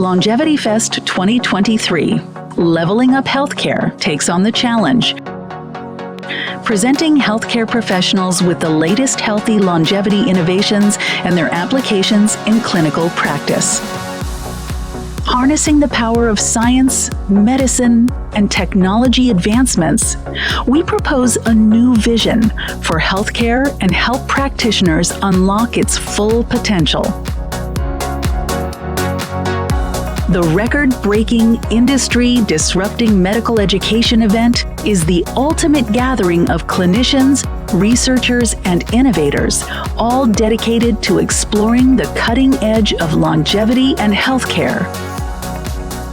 LongevityFest 2023, Leveling Up Healthcare takes on the challenge. Presenting healthcare professionals with the latest healthy longevity innovations and their applications in clinical practice. Harnessing the power of science, medicine, and technology advancements, we propose a new vision for healthcare and help practitioners unlock its full potential. The record-breaking, industry-disrupting medical education event is the ultimate gathering of clinicians, researchers, and innovators, all dedicated to exploring the cutting edge of longevity and healthcare.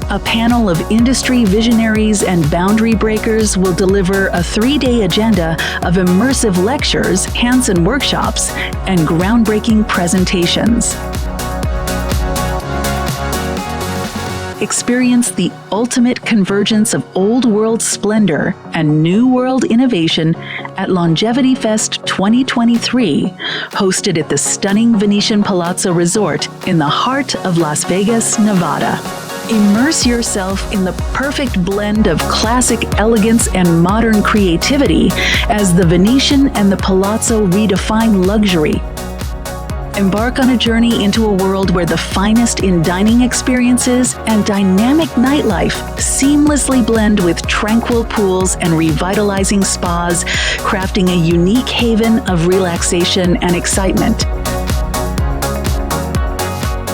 A panel of industry visionaries and boundary breakers will deliver a 3-day agenda of immersive lectures, hands-on workshops, and groundbreaking presentations. Experience the ultimate convergence of old world splendor and new world innovation at LongevityFest 2023, hosted at the stunning Venetian Palazzo Resort in the heart of Las Vegas, Nevada. Immerse yourself in the perfect blend of classic elegance and modern creativity as the Venetian and the Palazzo redefine luxury. Embark on a journey into a world where the finest in dining experiences and dynamic nightlife seamlessly blend with tranquil pools and revitalizing spas, crafting a unique haven of relaxation and excitement.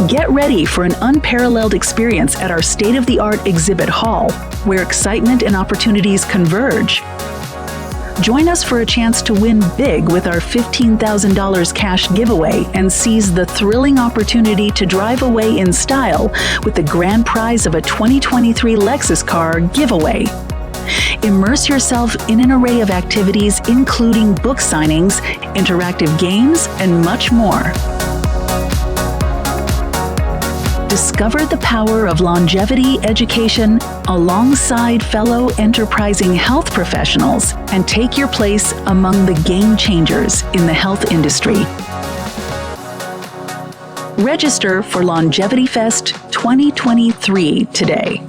Get ready for an unparalleled experience at our state-of-the-art exhibit hall, where excitement and opportunities converge. Join us for a chance to win big with our $15,000 cash giveaway and seize the thrilling opportunity to drive away in style with the grand prize of a 2023 Lexus car giveaway. Immerse yourself in an array of activities including book signings, interactive games, and much more. Discover the power of longevity education alongside fellow enterprising health professionals and take your place among the game changers in the health industry. Register for LongevityFest 2023 today.